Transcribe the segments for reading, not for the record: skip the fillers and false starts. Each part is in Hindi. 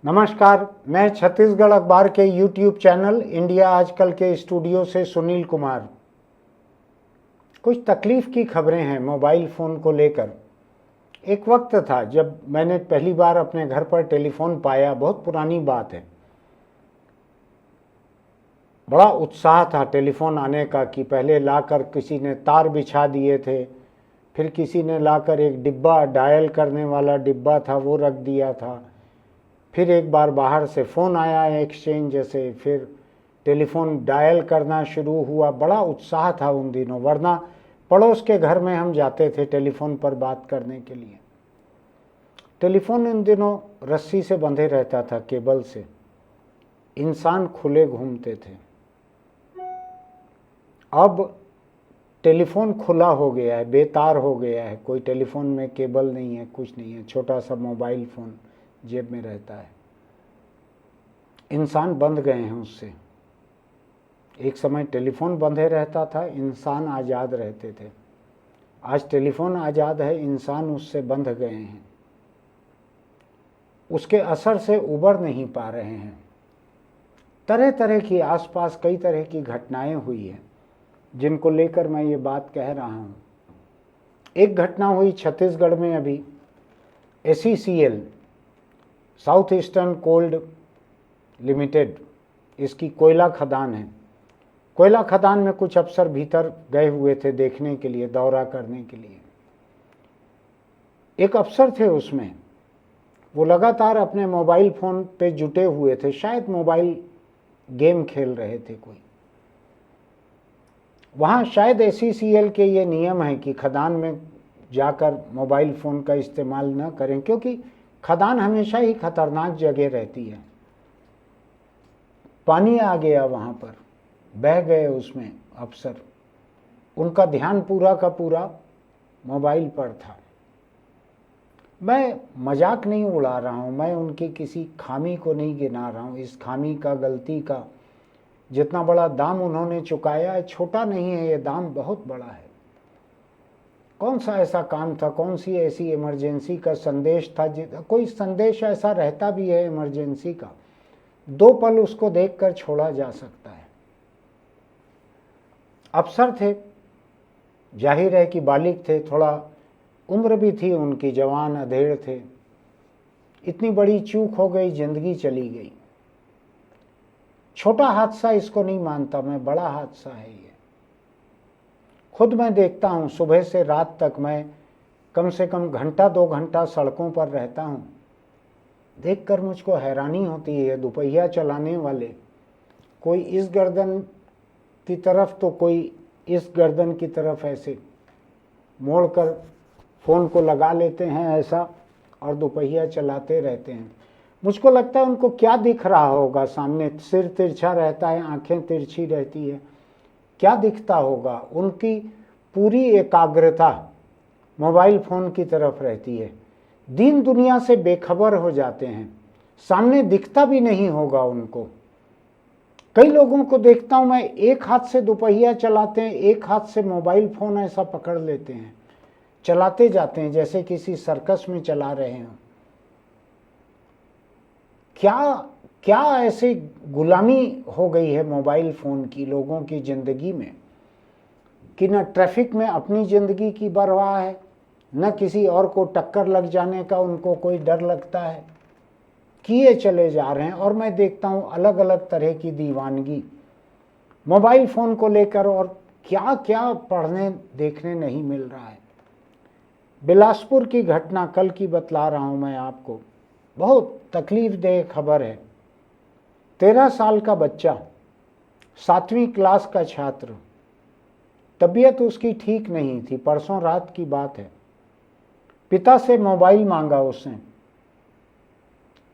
नमस्कार, मैं छत्तीसगढ़ अखबार के YouTube चैनल इंडिया आजकल के स्टूडियो से सुनील कुमार। कुछ तकलीफ की खबरें हैं मोबाइल फ़ोन को लेकर। एक वक्त था जब मैंने पहली बार अपने घर पर टेलीफोन पाया, बहुत पुरानी बात है। बड़ा उत्साह था टेलीफोन आने का कि पहले लाकर किसी ने तार बिछा दिए थे, फिर किसी ने लाकर एक डिब्बा, डायल करने वाला डिब्बा था, वो रख दिया था। फिर एक बार बाहर से फ़ोन आया एक्सचेंज से, फिर टेलीफोन डायल करना शुरू हुआ। बड़ा उत्साह था उन दिनों, वरना पड़ोस के घर में हम जाते थे टेलीफोन पर बात करने के लिए। टेलीफोन इन दिनों रस्सी से बंधे रहता था, केबल से। इंसान खुले घूमते थे। अब टेलीफोन खुला हो गया है, बेतार हो गया है। कोई टेलीफोन में केबल नहीं है, कुछ नहीं है, छोटा सा मोबाइल फ़ोन जेब में रहता है। इंसान बंध गए हैं उससे। एक समय टेलीफोन बंधे रहता था, इंसान आज़ाद रहते थे। आज टेलीफोन आज़ाद है, इंसान उससे बंध गए हैं। उसके असर से उबर नहीं पा रहे हैं। तरह तरह की आसपास कई तरह की घटनाएं हुई हैं, जिनको लेकर मैं ये बात कह रहा हूँ। एक घटना हुई छत्तीसगढ़ में अभी। SECL, south eastern cold limited, इसकी कोयला खदान है। कोयला खदान में कुछ अफसर भीतर गए हुए थे देखने के लिए, दौरा करने के लिए। एक अफसर थे उसमें, वो लगातार अपने मोबाइल फ़ोन पे जुटे हुए थे, शायद मोबाइल गेम खेल रहे थे कोई। वहाँ शायद SECL के ये नियम है कि खदान में जाकर मोबाइल फ़ोन का इस्तेमाल न करें, क्योंकि खदान हमेशा ही खतरनाक जगह रहती है। पानी आ गया वहाँ पर, बह गए उसमें अफसर। उनका ध्यान पूरा का पूरा मोबाइल पर था। मैं मजाक नहीं उड़ा रहा हूँ, मैं उनकी किसी खामी को नहीं गिना रहा हूँ। इस खामी का, गलती का, जितना बड़ा दाम उन्होंने चुकाया है, छोटा नहीं है ये दाम, बहुत बड़ा है। कौन सा ऐसा काम था, कौन सी ऐसी इमरजेंसी का संदेश था, कोई संदेश ऐसा रहता भी है इमरजेंसी का, 2 पल उसको देखकर छोड़ा जा सकता है। अफसर थे, जाहिर है कि बालिग थे, थोड़ा उम्र भी थी उनकी, जवान अधेड़ थे। इतनी बड़ी चूक हो गई, जिंदगी चली गई। छोटा हादसा इसको नहीं मानता मैं, बड़ा हादसा है ये। खुद मैं देखता हूँ, सुबह से रात तक मैं कम से कम घंटा 2 घंटा सड़कों पर रहता हूँ। देखकर मुझको हैरानी होती है। दोपहिया चलाने वाले, कोई इस गर्दन की तरफ तो कोई इस गर्दन की तरफ ऐसे मोड़कर फ़ोन को लगा लेते हैं ऐसा, और दोपहिया चलाते रहते हैं। मुझको लगता है उनको क्या दिख रहा होगा सामने। सिर तिरछा रहता है, आंखें तिरछी रहती है, क्या दिखता होगा। उनकी पूरी एकाग्रता मोबाइल फ़ोन की तरफ रहती है। दीन दुनिया से बेखबर हो जाते हैं, सामने दिखता भी नहीं होगा उनको। कई लोगों को देखता हूं मैं, एक हाथ से दोपहिया चलाते हैं, एक हाथ से मोबाइल फ़ोन ऐसा पकड़ लेते हैं, चलाते जाते हैं जैसे किसी सर्कस में चला रहे हों। क्या ऐसी गुलामी हो गई है मोबाइल फ़ोन की लोगों की ज़िंदगी में, कि न ट्रैफिक में अपनी ज़िंदगी की परवाह है, न किसी और को टक्कर लग जाने का उनको कोई डर लगता है। किए चले जा रहे हैं। और मैं देखता हूँ अलग अलग तरह की दीवानगी मोबाइल फ़ोन को लेकर, और क्या क्या पढ़ने देखने नहीं मिल रहा है। बिलासपुर की घटना कल की बतला रहा हूँ मैं आपको, बहुत तकलीफ देह खबर है। 13 साल का बच्चा, 7वीं क्लास का छात्र, तबीयत उसकी ठीक नहीं थी, परसों रात की बात है। पिता से मोबाइल मांगा उसने।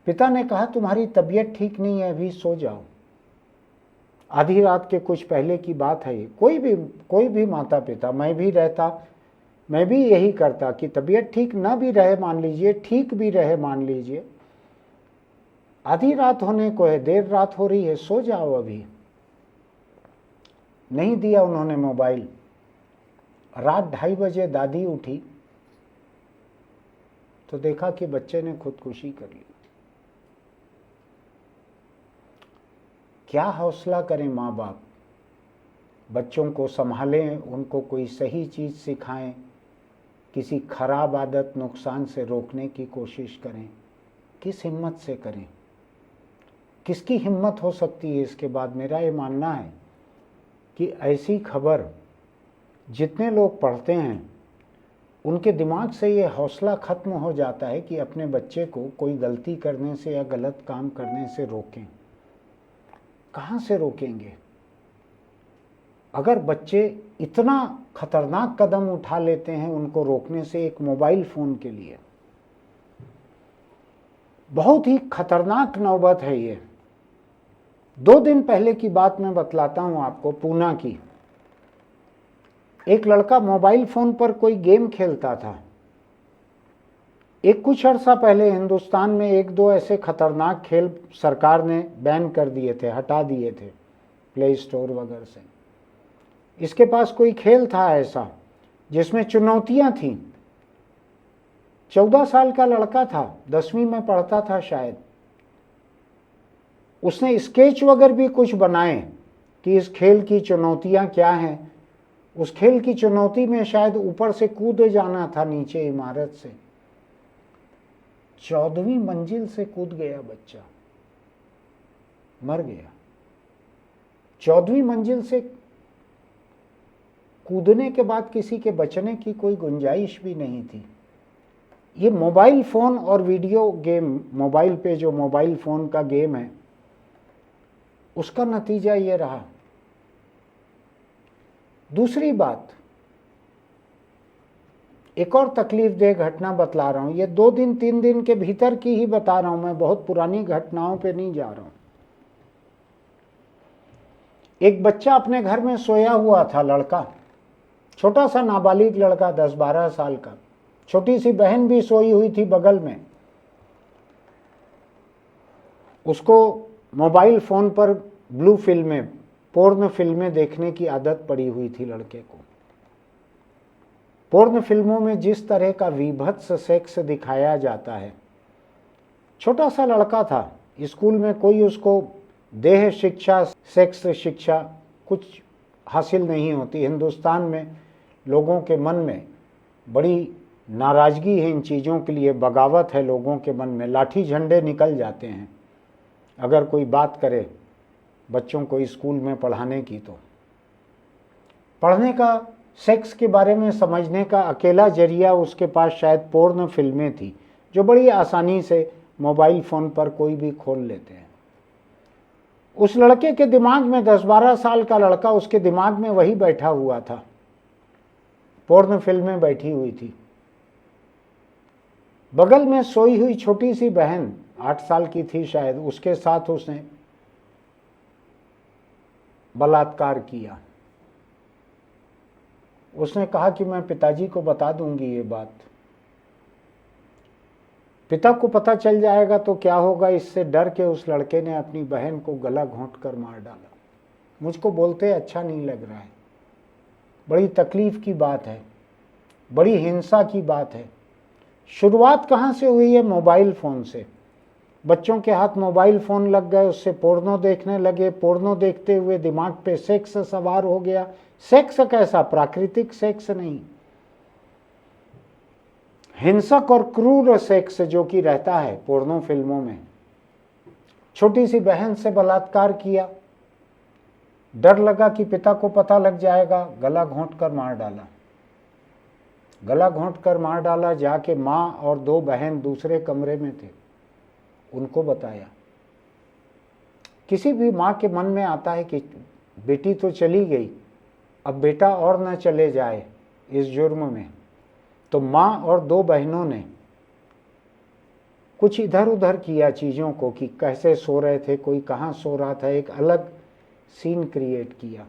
पिता ने कहा तुम्हारी तबीयत ठीक नहीं है, अभी सो जाओ। आधी रात के कुछ पहले की बात है ये। कोई भी माता पिता, मैं भी रहता, मैं भी यही करता कि तबीयत ठीक ना भी रहे मान लीजिए, ठीक भी रहे मान लीजिए, आधी रात होने को है, देर रात हो रही है, सो जाओ अभी। नहीं दिया उन्होंने मोबाइल। रात 2:30 बजे दादी उठी तो देखा कि बच्चे ने खुदकुशी कर ली। क्या हौसला करें माँ बाप, बच्चों को संभालें, उनको कोई सही चीज़ सिखाएं, किसी खराब आदत नुकसान से रोकने की कोशिश करें। किस हिम्मत से करें? किसकी हिम्मत हो सकती है इसके बाद? मेरा ये मानना है कि ऐसी खबर जितने लोग पढ़ते हैं उनके दिमाग से ये हौसला ख़त्म हो जाता है कि अपने बच्चे को कोई गलती करने से या गलत काम करने से रोकें। कहाँ से रोकेंगे? अगर बच्चे इतना खतरनाक कदम उठा लेते हैं उनको रोकने से, एक मोबाइल फ़ोन के लिए, बहुत ही खतरनाक नौबत है ये। 2 दिन पहले की बात मैं बतलाता हूँ आपको, पूना की। एक लड़का मोबाइल फ़ोन पर कोई गेम खेलता था। एक कुछ अर्सा पहले हिंदुस्तान में 1-2 ऐसे खतरनाक खेल सरकार ने बैन कर दिए थे, हटा दिए थे प्ले स्टोर वगैरह से। इसके पास कोई खेल था ऐसा जिसमें चुनौतियां थीं। 14 साल का लड़का था, 10वीं में पढ़ता था शायद। उसने स्केच वगैरह भी कुछ बनाए कि इस खेल की चुनौतियां क्या हैं। उस खेल की चुनौती में शायद ऊपर से कूद जाना था नीचे इमारत से। 14वीं मंजिल से कूद गया बच्चा, मर गया। 14वीं मंजिल से कूदने के बाद किसी के बचने की कोई गुंजाइश भी नहीं थी। ये मोबाइल फ़ोन और वीडियो गेम, मोबाइल पे जो मोबाइल फ़ोन का गेम है उसका नतीजा ये रहा। दूसरी बात, एक और तकलीफदेह घटना बतला रहा हूं। ये 2 दिन 3 दिन के भीतर की ही बता रहा हूं, मैं बहुत पुरानी घटनाओं पे नहीं जा रहा हूं। एक बच्चा अपने घर में सोया हुआ था, लड़का, छोटा सा नाबालिग लड़का, 10-12 साल का। छोटी सी बहन भी सोई हुई थी बगल में। उसको मोबाइल फ़ोन पर ब्लू फिल्में, पोर्न फिल्में देखने की आदत पड़ी हुई थी लड़के को। पोर्न फिल्मों में जिस तरह का विभत्स सेक्स दिखाया जाता है, छोटा सा लड़का था, स्कूल में कोई उसको देह शिक्षा, सेक्स शिक्षा कुछ हासिल नहीं होती। हिंदुस्तान में लोगों के मन में बड़ी नाराज़गी है इन चीज़ों के लिए, बगावत है लोगों के मन में, लाठी झंडे निकल जाते हैं अगर कोई बात करे बच्चों को स्कूल में पढ़ाने की। तो पढ़ने का, सेक्स के बारे में समझने का अकेला जरिया उसके पास शायद पोर्न फिल्में थी, जो बड़ी आसानी से मोबाइल फ़ोन पर कोई भी खोल लेते हैं। उस लड़के के दिमाग में, 10-12 साल का लड़का, उसके दिमाग में वही बैठा हुआ था, पोर्न फिल्में बैठी हुई थी। बगल में सोई हुई छोटी सी बहन 8 साल की थी शायद, उसके साथ उसने बलात्कार किया। उसने कहा कि मैं पिताजी को बता दूंगी ये बात, पिता को पता चल जाएगा तो क्या होगा। इससे डर के उस लड़के ने अपनी बहन को गला घोंट कर मार डाला। मुझको बोलते अच्छा नहीं लग रहा है, बड़ी तकलीफ की बात है, बड़ी हिंसा की बात है। शुरुआत कहाँ से हुई है? मोबाइल फ़ोन से। बच्चों के हाथ मोबाइल फ़ोन लग गए, उससे पोर्नो देखने लगे, पोर्नो देखते हुए दिमाग पे सेक्स सवार हो गया। सेक्स कैसा? प्राकृतिक सेक्स नहीं, हिंसक और क्रूर सेक्स जो कि रहता है पोर्नो फिल्मों में। छोटी सी बहन से बलात्कार किया, डर लगा कि पिता को पता लग जाएगा, गला घोंट कर मार डाला। गला घोंट कर मार डाला। जाके माँ और 2 बहन दूसरे कमरे में थे, उनको बताया। किसी भी माँ के मन में आता है कि बेटी तो चली गई, अब बेटा और न चले जाए इस जुर्म में। तो माँ और 2 बहनों ने कुछ इधर उधर किया चीज़ों को, कि कैसे सो रहे थे, कोई कहाँ सो रहा था, एक अलग सीन क्रिएट किया।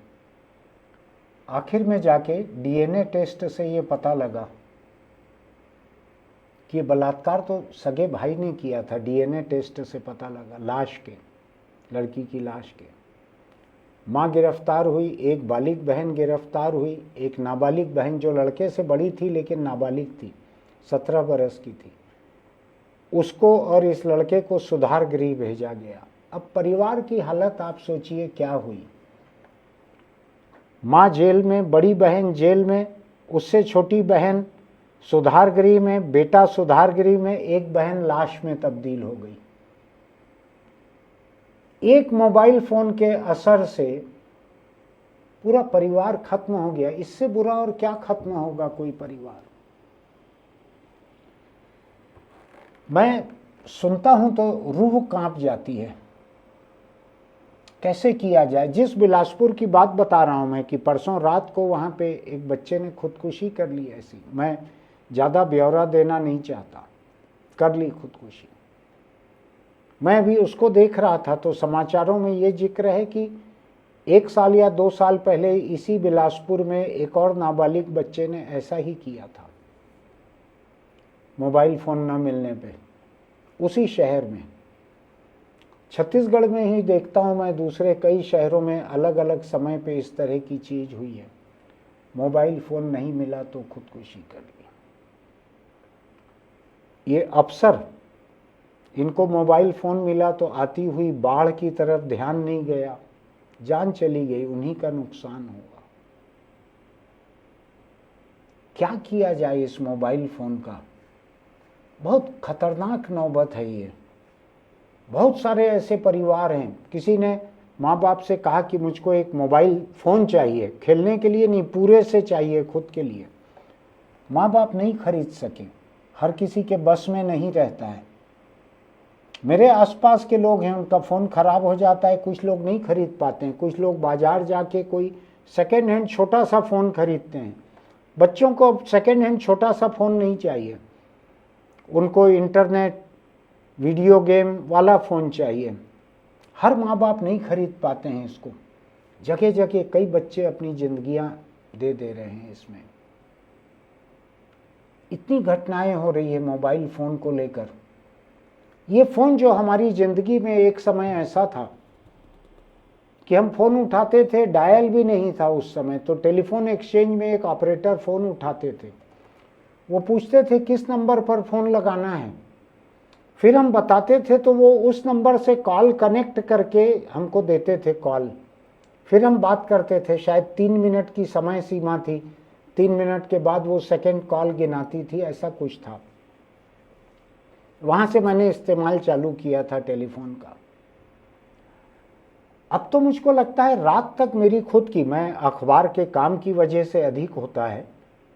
आखिर में जाके डीएनए टेस्ट से ये पता लगा कि बलात्कार तो सगे भाई ने किया था। डीएनए टेस्ट से पता लगा, लाश के, लड़की की लाश के। माँ गिरफ्तार हुई, एक बालिग बहन गिरफ्तार हुई, एक नाबालिग बहन जो लड़के से बड़ी थी लेकिन नाबालिग थी, 17 बरस की थी। उसको और इस लड़के को सुधार गृह भेजा गया। अब परिवार की हालत आप सोचिए क्या हुई। माँ जेल में, बड़ी बहन जेल में, उससे छोटी बहन सुधार गृह में, बेटा सुधार गृह में, एक बहन लाश में तब्दील हो गई। एक मोबाइल फोन के असर से पूरा परिवार खत्म हो गया। इससे बुरा और क्या खत्म होगा कोई परिवार। मैं सुनता हूं तो रूह कांप जाती है। कैसे किया जाए। जिस बिलासपुर की बात बता रहा हूं मैं कि परसों रात को वहां पे एक बच्चे ने खुदकुशी कर ली। ऐसी, मैं ज़्यादा ब्यौरा देना नहीं चाहता, कर ली खुदकुशी। मैं भी उसको देख रहा था तो समाचारों में ये जिक्र है कि 1 साल या 2 साल पहले इसी बिलासपुर में एक और नाबालिग बच्चे ने ऐसा ही किया था, मोबाइल फ़ोन न मिलने पे, उसी शहर में। छत्तीसगढ़ में ही देखता हूँ मैं, दूसरे कई शहरों में अलग अलग समय पे इस तरह की चीज़ हुई है। मोबाइल फ़ोन नहीं मिला तो खुदकुशी कर ली। ये अफसर, इनको मोबाइल फ़ोन मिला तो आती हुई बाढ़ की तरफ ध्यान नहीं गया, जान चली गई, उन्हीं का नुकसान होगा। क्या किया जाए इस मोबाइल फ़ोन का। बहुत खतरनाक नौबत है ये। बहुत सारे ऐसे परिवार हैं, किसी ने माँ बाप से कहा कि मुझको एक मोबाइल फ़ोन चाहिए, खेलने के लिए नहीं, पूरे से चाहिए खुद के लिए। माँ बाप नहीं खरीद सके, हर किसी के बस में नहीं रहता है। मेरे आसपास के लोग हैं, उनका फ़ोन ख़राब हो जाता है, कुछ लोग नहीं खरीद पाते हैं। कुछ लोग बाज़ार जाके कोई सेकेंड हैंड छोटा सा फ़ोन खरीदते हैं। बच्चों को सेकेंड हैंड छोटा सा फ़ोन नहीं चाहिए, उनको इंटरनेट वीडियो गेम वाला फ़ोन चाहिए। हर माँ बाप नहीं खरीद पाते हैं इसको। जगह जगह कई बच्चे अपनी ज़िंदगियां दे रहे हैं इसमें। इतनी घटनाएं हो रही है मोबाइल फ़ोन को लेकर। ये फ़ोन जो हमारी ज़िंदगी में एक समय ऐसा था कि हम फ़ोन उठाते थे, डायल भी नहीं था उस समय, तो टेलीफोन एक्सचेंज में एक ऑपरेटर फ़ोन उठाते थे, वो पूछते थे किस नंबर पर फ़ोन लगाना है, फिर हम बताते थे तो वो उस नंबर से कॉल कनेक्ट करके हमको देते थे कॉल। फिर हम बात करते थे, शायद 3 मिनट की समय सीमा थी, 3 मिनट के बाद वो सेकंड कॉल गिनाती थी, ऐसा कुछ था। वहाँ से मैंने इस्तेमाल चालू किया था टेलीफोन का। अब तो मुझको लगता है रात तक मेरी खुद की, मैं अखबार के काम की वजह से अधिक होता है,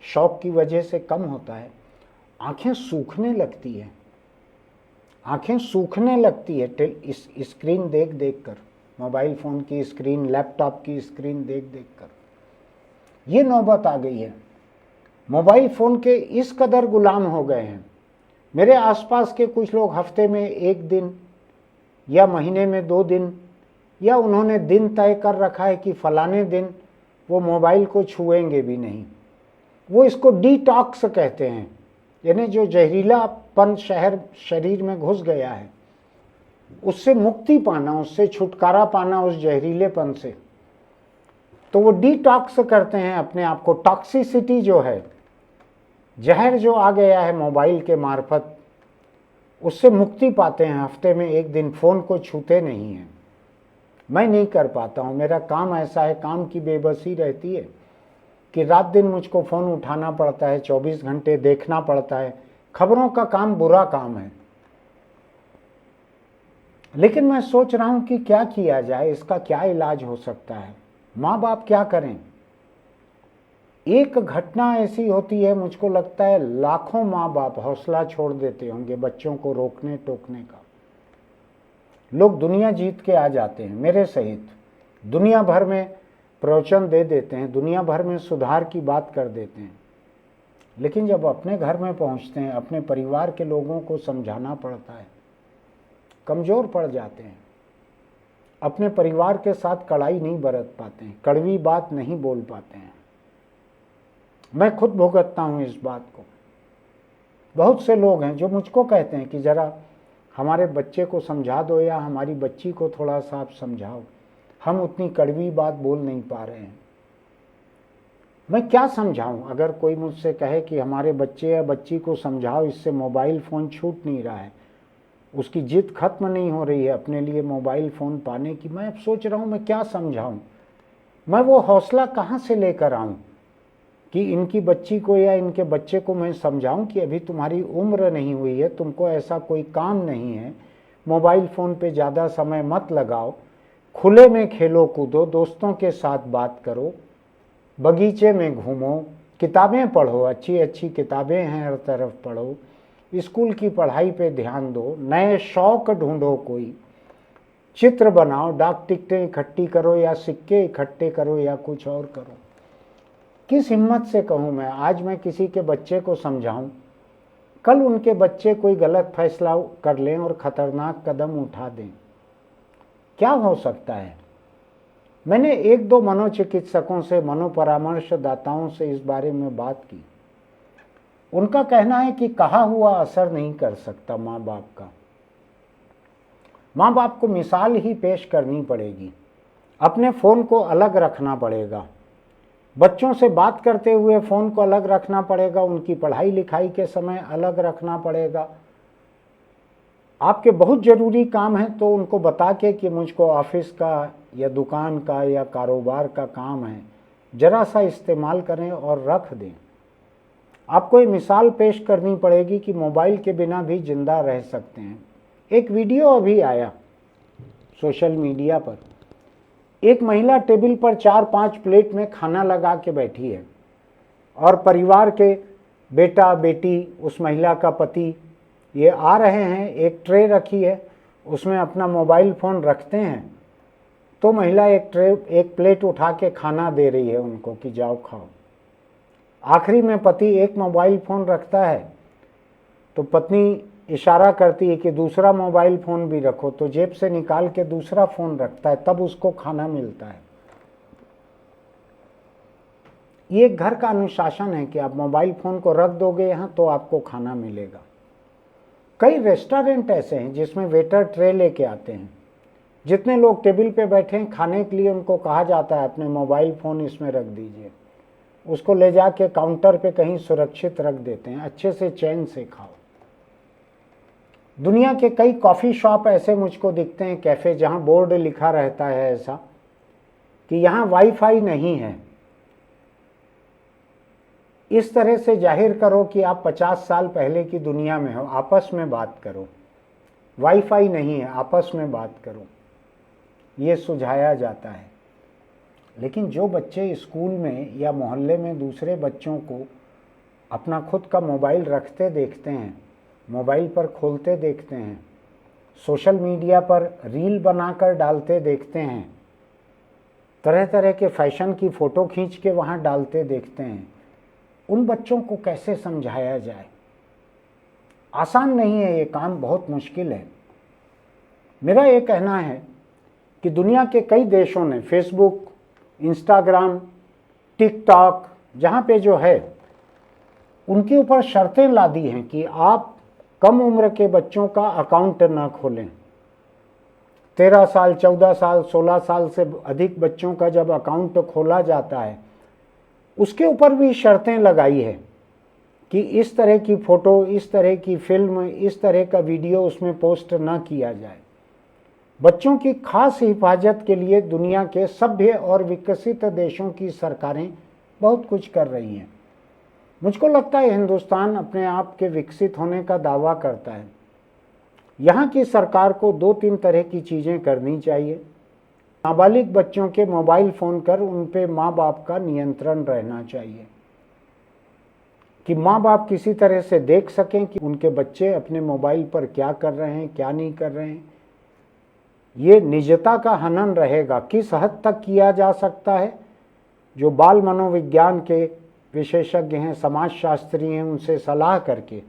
शौक की वजह से कम होता है, आंखें सूखने लगती है, आंखें सूखने लगती है इस स्क्रीन देख देख कर, मोबाइल फ़ोन की स्क्रीन, लैपटॉप की स्क्रीन देख देख कर। ये नौबत आ गई है। मोबाइल फ़ोन के इस कदर गुलाम हो गए हैं। मेरे आसपास के कुछ लोग हफ्ते में 1 दिन या महीने में 2 दिन, या उन्होंने दिन तय कर रखा है कि फलाने दिन वो मोबाइल को छुएंगे भी नहीं। वो इसको डिटॉक्स कहते हैं, यानी जो जहरीलापन शरीर में घुस गया है उससे मुक्ति पाना, उससे छुटकारा पाना उस जहरीलेपन से। तो वो डिटॉक्स करते हैं अपने आप को। टॉक्सिसिटी जो है, जहर जो आ गया है मोबाइल के मार्फत, उससे मुक्ति पाते हैं। हफ्ते में 1 दिन फ़ोन को छूते नहीं हैं। मैं नहीं कर पाता हूँ, मेरा काम ऐसा है, काम की बेबसी रहती है कि रात दिन मुझको फ़ोन उठाना पड़ता है, 24 घंटे देखना पड़ता है। खबरों का काम बुरा काम है, लेकिन मैं सोच रहा हूँ कि क्या किया जाए, इसका क्या इलाज हो सकता है। माँ बाप क्या करें। एक घटना ऐसी होती है, मुझको लगता है लाखों माँ बाप हौसला छोड़ देते होंगे बच्चों को रोकने टोकने का। लोग दुनिया जीत के आ जाते हैं, मेरे सहित दुनिया भर में प्रवचन दे देते हैं, दुनिया भर में सुधार की बात कर देते हैं, लेकिन जब अपने घर में पहुंचते हैं, अपने परिवार के लोगों को समझाना पड़ता है, कमज़ोर पड़ जाते हैं, अपने परिवार के साथ कड़ाई नहीं बरत पाते हैं, कड़वी बात नहीं बोल पाते हैं। मैं खुद भुगतता हूँ इस बात को। बहुत से लोग हैं जो मुझको कहते हैं कि ज़रा हमारे बच्चे को समझा दो या हमारी बच्ची को थोड़ा सा आप समझाओ, हम उतनी कड़वी बात बोल नहीं पा रहे हैं। मैं क्या समझाऊं। अगर कोई मुझसे कहे कि हमारे बच्चे या बच्ची को समझाओ, इससे मोबाइल फ़ोन छूट नहीं रहा है, उसकी जिद खत्म नहीं हो रही है अपने लिए मोबाइल फ़ोन पाने की। मैं अब सोच रहा हूँ मैं क्या समझाऊँ, मैं वो हौसला कहाँ से लेकर आऊँ कि इनकी बच्ची को या इनके बच्चे को मैं समझाऊं कि अभी तुम्हारी उम्र नहीं हुई है, तुमको ऐसा कोई काम नहीं है, मोबाइल फ़ोन पे ज़्यादा समय मत लगाओ, खुले में खेलो कूदो, दोस्तों के साथ बात करो, बगीचे में घूमो, किताबें पढ़ो, अच्छी अच्छी किताबें हैं हर तरफ पढ़ो, स्कूल की पढ़ाई पे ध्यान दो, नए शौक ढूंढो, कोई चित्र बनाओ, डाक टिकटें इकट्ठी करो या सिक्के इकट्ठे करो या कुछ और करो। किस हिम्मत से कहूँ मैं, आज मैं किसी के बच्चे को समझाऊं, कल उनके बच्चे कोई गलत फैसला कर लें और ख़तरनाक कदम उठा दें, क्या हो सकता है। मैंने एक दो मनोचिकित्सकों से, मनोपरामर्शदाताओं से इस बारे में बात की। उनका कहना है कि कहा हुआ असर नहीं कर सकता माँ बाप का। माँ बाप को मिसाल ही पेश करनी पड़ेगी, अपने फ़ोन को अलग रखना पड़ेगा, बच्चों से बात करते हुए फ़ोन को अलग रखना पड़ेगा, उनकी पढ़ाई लिखाई के समय अलग रखना पड़ेगा। आपके बहुत ज़रूरी काम है तो उनको बता के कि मुझको ऑफिस का या दुकान का या कारोबार का काम है, ज़रा सा इस्तेमाल करें और रख दें। आपको ये मिसाल पेश करनी पड़ेगी कि मोबाइल के बिना भी जिंदा रह सकते हैं। एक वीडियो अभी आया सोशल मीडिया पर, एक महिला टेबल पर 4-5 प्लेट में खाना लगा के बैठी है और परिवार के बेटा बेटी, उस महिला का पति, ये आ रहे हैं, एक ट्रे रखी है, उसमें अपना मोबाइल फ़ोन रखते हैं, तो महिला एक प्लेट उठा के खाना दे रही है उनको कि जाओ खाओ। आखिरी में पति एक मोबाइल फ़ोन रखता है तो पत्नी इशारा करती है कि दूसरा मोबाइल फ़ोन भी रखो, तो जेब से निकाल के दूसरा फ़ोन रखता है, तब उसको खाना मिलता है। ये एक घर का अनुशासन है कि आप मोबाइल फ़ोन को रख दोगे यहाँ तो आपको खाना मिलेगा। कई रेस्टोरेंट ऐसे हैं जिसमें वेटर ट्रे लेके आते हैं, जितने लोग टेबल पे बैठे हैं खाने के लिए उनको कहा जाता है अपने मोबाइल फ़ोन इसमें रख दीजिए, उसको ले जाके काउंटर पे कहीं सुरक्षित रख देते हैं, अच्छे से चैन से खाओ। दुनिया के कई कॉफ़ी शॉप ऐसे मुझको दिखते हैं, कैफ़े, जहाँ बोर्ड लिखा रहता है ऐसा कि यहाँ वाईफाई नहीं है। इस तरह से जाहिर करो कि आप 50 साल पहले की दुनिया में हो, आपस में बात करो, वाईफाई नहीं है, आपस में बात करो, ये सुझाया जाता है। लेकिन जो बच्चे स्कूल में या मोहल्ले में दूसरे बच्चों को अपना खुद का मोबाइल रखते देखते हैं, मोबाइल पर खोलते देखते हैं, सोशल मीडिया पर रील बनाकर डालते देखते हैं, तरह तरह के फैशन की फ़ोटो खींच के वहाँ डालते देखते हैं, उन बच्चों को कैसे समझाया जाए। आसान नहीं है ये काम, बहुत मुश्किल है। मेरा ये कहना है कि दुनिया के कई देशों ने फेसबुक, इंस्टाग्राम, टिकटॉक, जहाँ पे जो है उनके ऊपर शर्तें ला दी हैं कि आप कम उम्र के बच्चों का अकाउंट ना खोलें। 13 साल, 14 साल, 16 साल से अधिक बच्चों का जब अकाउंट खोला जाता है, उसके ऊपर भी शर्तें लगाई है कि इस तरह की फ़ोटो, इस तरह की फिल्म, इस तरह का वीडियो उसमें पोस्ट ना किया जाए। बच्चों की खास हिफाजत के लिए दुनिया के सभ्य और विकसित देशों की सरकारें बहुत कुछ कर रही हैं। मुझको लगता है हिंदुस्तान अपने आप के विकसित होने का दावा करता है। यहाँ की सरकार को 2-3 तरह की चीज़ें करनी चाहिए। नाबालिग बच्चों के मोबाइल फ़ोन कर उन पे माँ बाप का नियंत्रण रहना चाहिए कि माँ बाप किसी तरह से देख सकें कि उनके बच्चे अपने मोबाइल पर क्या कर रहे हैं, क्या नहीं कर रहे हैं। ये निजता का हनन रहेगा। किस हद तक किया जा सकता है, जो बाल मनोविज्ञान के विशेषज्ञ हैं, समाजशास्त्री हैं, उनसे सलाह करके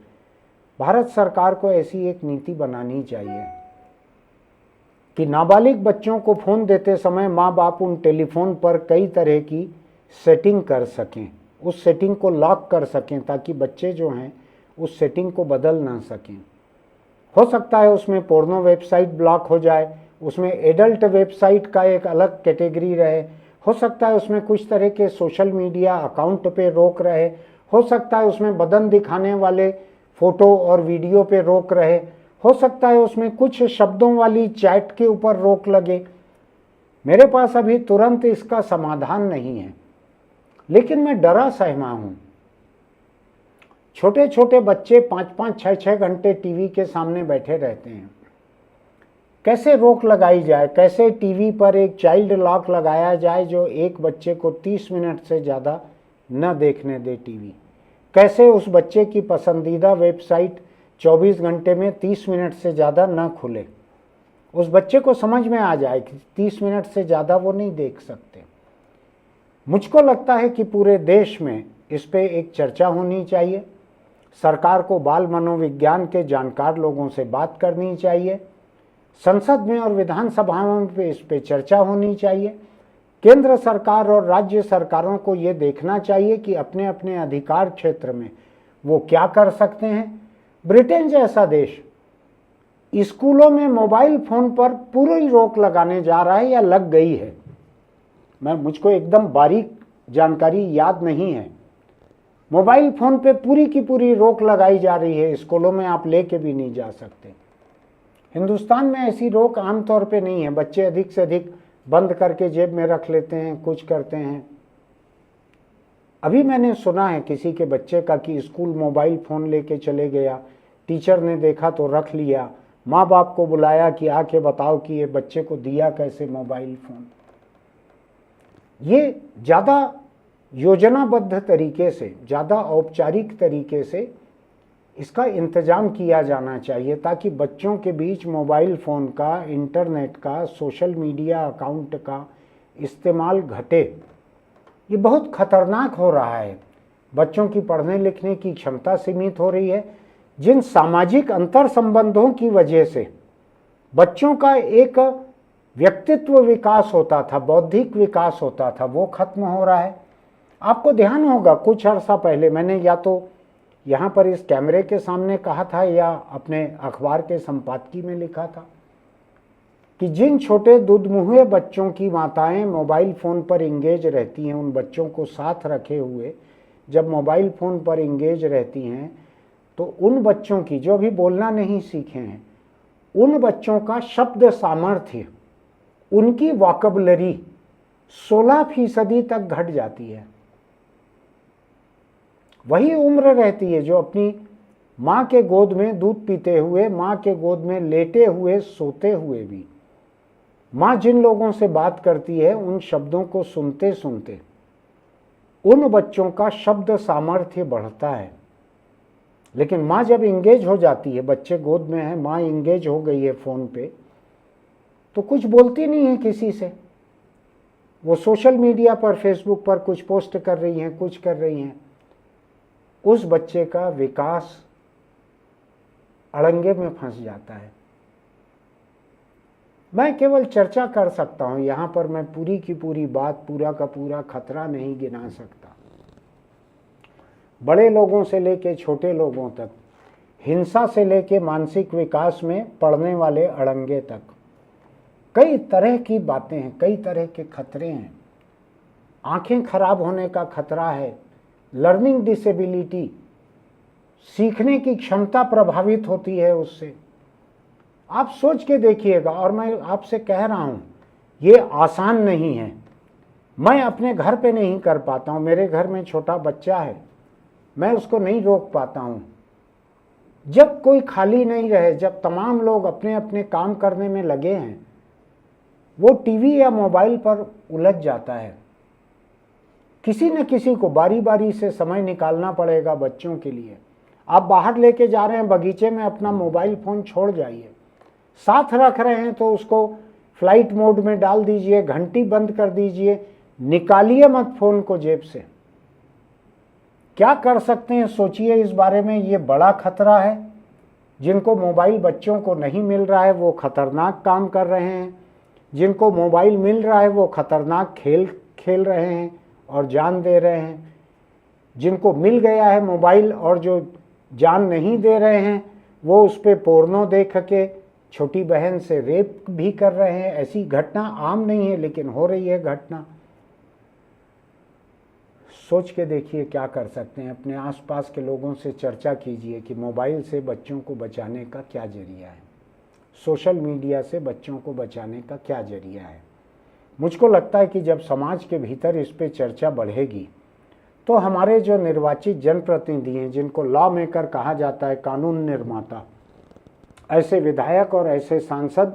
भारत सरकार को ऐसी एक नीति बनानी चाहिए कि नाबालिग बच्चों को फ़ोन देते समय माँ बाप उन टेलीफोन पर कई तरह की सेटिंग कर सकें, उस सेटिंग को लॉक कर सकें ताकि बच्चे जो हैं उस सेटिंग को बदल ना सकें। हो सकता है उसमें पोर्नो वेबसाइट ब्लॉक हो जाए, उसमें एडल्ट वेबसाइट का एक अलग कैटेगरी रहे, हो सकता है उसमें कुछ तरह के सोशल मीडिया अकाउंट पे रोक रहे, हो सकता है उसमें बदन दिखाने वाले फ़ोटो और वीडियो पे रोक रहे, हो सकता है उसमें कुछ शब्दों वाली चैट के ऊपर रोक लगे। मेरे पास अभी तुरंत इसका समाधान नहीं है, लेकिन मैं डरा सहमा हूं। छोटे छोटे बच्चे 5-5, 6-6 घंटे टीवी के सामने बैठे रहते हैं। कैसे रोक लगाई जाए, कैसे टीवी पर एक चाइल्ड लॉक लगाया जाए जो एक बच्चे को 30 मिनट से ज़्यादा न देखने दे टीवी। कैसे उस बच्चे की पसंदीदा वेबसाइट 24 घंटे में 30 मिनट से ज़्यादा न खुले। उस बच्चे को समझ में आ जाए कि 30 मिनट से ज़्यादा वो नहीं देख सकते। मुझको लगता है कि पूरे देश में इस पे एक चर्चा होनी चाहिए। सरकार को बाल मनोविज्ञान के जानकार लोगों से बात करनी चाहिए। संसद में और विधानसभाओं में इस पे चर्चा होनी चाहिए। केंद्र सरकार और राज्य सरकारों को ये देखना चाहिए कि अपने अपने अधिकार क्षेत्र में वो क्या कर सकते हैं। ब्रिटेन जैसा देश स्कूलों में मोबाइल फोन पर पूरी रोक लगाने जा रहा है या लग गई है। मुझको एकदम बारीक जानकारी याद नहीं है। मोबाइल फोन पे पूरी की पूरी रोक लगाई जा रही है, स्कूलों में आप लेके भी नहीं जा सकते। हिंदुस्तान में ऐसी रोक आमतौर पे नहीं है। बच्चे अधिक से अधिक बंद करके जेब में रख लेते हैं, कुछ करते हैं। अभी मैंने सुना है किसी के बच्चे का कि स्कूल मोबाइल फ़ोन लेके चले गया, टीचर ने देखा तो रख लिया, माँ बाप को बुलाया कि आके बताओ कि ये बच्चे को दिया कैसे मोबाइल फ़ोन। ये ज़्यादा योजनाबद्ध तरीके से, ज़्यादा औपचारिक तरीके से इसका इंतज़ाम किया जाना चाहिए ताकि बच्चों के बीच मोबाइल फ़ोन का, इंटरनेट का, सोशल मीडिया अकाउंट का इस्तेमाल घटे। ये बहुत खतरनाक हो रहा है। बच्चों की पढ़ने लिखने की क्षमता सीमित हो रही है। जिन सामाजिक अंतर संबंधों की वजह से बच्चों का एक व्यक्तित्व विकास होता था, बौद्धिक विकास होता था, वो खत्म हो रहा है। आपको ध्यान होगा कुछ अर्सा पहले मैंने या तो यहाँ पर इस कैमरे के सामने कहा था या अपने अखबार के संपादकीय में लिखा था कि जिन छोटे दुधमुहे बच्चों की माताएं मोबाइल फ़ोन पर इंगेज रहती हैं, उन बच्चों को साथ रखे हुए जब मोबाइल फ़ोन पर इंगेज रहती हैं तो उन बच्चों की, जो अभी बोलना नहीं सीखे हैं, उन बच्चों का शब्द सामर्थ्य, उनकी वोकैबुलरी 16% तक घट जाती है। वही उम्र रहती है जो अपनी माँ के गोद में दूध पीते हुए, माँ के गोद में लेटे हुए, सोते हुए भी माँ जिन लोगों से बात करती है उन शब्दों को सुनते सुनते उन बच्चों का शब्द सामर्थ्य बढ़ता है। लेकिन माँ जब इंगेज हो जाती है, बच्चे गोद में है, माँ इंगेज हो गई है फ़ोन पे, तो कुछ बोलती नहीं है किसी से। वो सोशल मीडिया पर, फेसबुक पर कुछ पोस्ट कर रही हैं, कुछ कर रही हैं। उस बच्चे का विकास अड़ंगे में फंस जाता है। मैं केवल चर्चा कर सकता हूं, यहां पर मैं पूरी की पूरी बात, पूरा का पूरा खतरा नहीं गिना सकता। बड़े लोगों से लेके छोटे लोगों तक, हिंसा से लेके मानसिक विकास में पड़ने वाले अड़ंगे तक कई तरह की बातें हैं, कई तरह के खतरे हैं। आंखें खराब होने का खतरा है, लर्निंग डिसेबिलिटी, सीखने की क्षमता प्रभावित होती है उससे। आप सोच के देखिएगा, और मैं आपसे कह रहा हूँ ये आसान नहीं है। मैं अपने घर पे नहीं कर पाता हूँ, मेरे घर में छोटा बच्चा है, मैं उसको नहीं रोक पाता हूँ। जब कोई खाली नहीं रहे, जब तमाम लोग अपने अपने काम करने में लगे हैं, वो टीवी या मोबाइल पर उलझ जाता है। किसी न किसी को बारी बारी से समय निकालना पड़ेगा बच्चों के लिए। आप बाहर लेके जा रहे हैं बगीचे में, अपना मोबाइल फ़ोन छोड़ जाइए। साथ रख रहे हैं तो उसको फ्लाइट मोड में डाल दीजिए, घंटी बंद कर दीजिए, निकालिए मत फ़ोन को जेब से। क्या कर सकते हैं सोचिए इस बारे में। ये बड़ा खतरा है। जिनको मोबाइल बच्चों को नहीं मिल रहा है वो खतरनाक काम कर रहे हैं, जिनको मोबाइल मिल रहा है वो खतरनाक खेल खेल रहे हैं और जान दे रहे हैं। जिनको मिल गया है मोबाइल और जो जान नहीं दे रहे हैं वो उस पर पोर्नो देख के छोटी बहन से रेप भी कर रहे हैं। ऐसी घटना आम नहीं है लेकिन हो रही है घटना। सोच के देखिए क्या कर सकते हैं। अपने आसपास के लोगों से चर्चा कीजिए कि मोबाइल से बच्चों को बचाने का क्या जरिया है, सोशल मीडिया से बच्चों को बचाने का क्या जरिया है। मुझको लगता है कि जब समाज के भीतर इस पे चर्चा बढ़ेगी तो हमारे जो निर्वाचित जनप्रतिनिधि हैं, जिनको लॉ मेकर कहा जाता है, कानून निर्माता, ऐसे विधायक और ऐसे सांसद,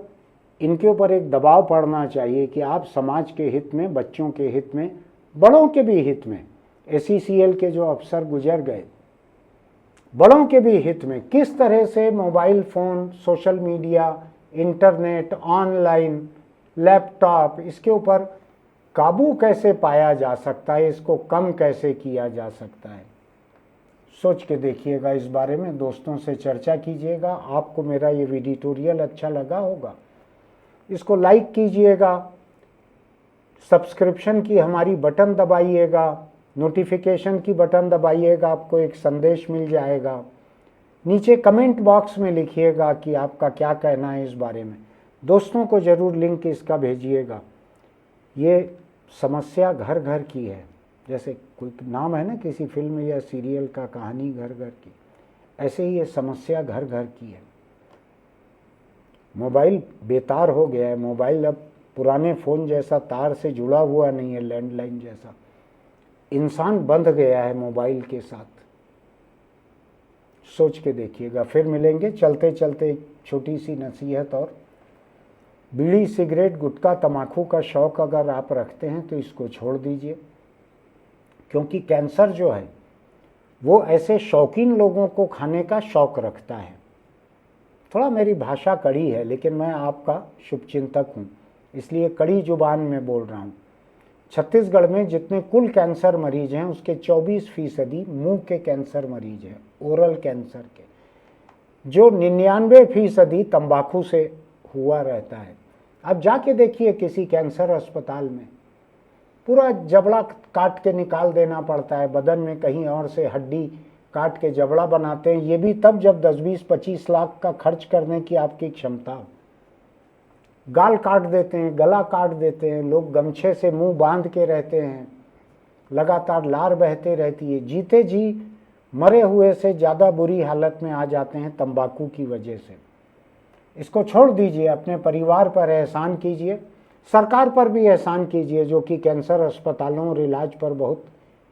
इनके ऊपर एक दबाव पड़ना चाहिए कि आप समाज के हित में, बच्चों के हित में, बड़ों के भी हित में, SECL के जो अफसर गुजर गए, बड़ों के भी हित में किस तरह से mobile phone, social media, internet, online, laptop, इसके ऊपर काबू कैसे पाया जा सकता है, इसको कम कैसे किया जा सकता है। सोच के देखिएगा, इस बारे में दोस्तों से चर्चा कीजिएगा। आपको मेरा ये एडिटोरियल अच्छा लगा होगा, इसको लाइक कीजिएगा, सब्सक्रिप्शन की हमारी बटन दबाइएगा, नोटिफिकेशन की बटन दबाइएगा, आपको एक संदेश मिल जाएगा। नीचे कमेंट बॉक्स में लिखिएगा कि आपका क्या कहना है इस बारे में। दोस्तों को ज़रूर लिंक इसका भेजिएगा। ये समस्या घर घर की है, जैसे कोई नाम है ना किसी फिल्म या सीरियल का, कहानी घर घर की, ऐसे ही ये समस्या घर घर की है। मोबाइल बेतार हो गया है। मोबाइल अब पुराने फ़ोन जैसा तार से जुड़ा हुआ नहीं है, लैंडलाइन जैसा। इंसान बंध गया है मोबाइल के साथ। सोच के देखिएगा। फिर मिलेंगे। चलते चलते एक छोटी सी नसीहत और, बीड़ी, सिगरेट, गुटखा, तम्बाकू का शौक़ अगर आप रखते हैं तो इसको छोड़ दीजिए, क्योंकि कैंसर जो है वो ऐसे शौकीन लोगों को खाने का शौक़ रखता है। थोड़ा मेरी भाषा कड़ी है, लेकिन मैं आपका शुभचिंतक हूँ, इसलिए कड़ी जुबान में बोल रहा हूँ। छत्तीसगढ़ में जितने कुल कैंसर मरीज हैं उसके 24% मुंह के कैंसर मरीज हैं, ओरल कैंसर के, जो 99% तंबाकू से हुआ रहता है। अब जाके देखिए किसी कैंसर अस्पताल में, पूरा जबड़ा काट के निकाल देना पड़ता है, बदन में कहीं और से हड्डी काट के जबड़ा बनाते हैं। ये भी तब जब 10-20-25 लाख का खर्च करने की आपकी क्षमता हो। गाल काट देते हैं, गला काट देते हैं, लोग गमछे से मुंह बांध के रहते हैं, लगातार लार बहते रहती है। जीते जी मरे हुए से ज़्यादा बुरी हालत में आ जाते हैं तंबाकू की वजह से। इसको छोड़ दीजिए, अपने परिवार पर एहसान कीजिए, सरकार पर भी एहसान कीजिए जो कि कैंसर अस्पतालों और इलाज पर बहुत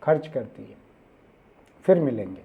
खर्च करती है। फिर मिलेंगे।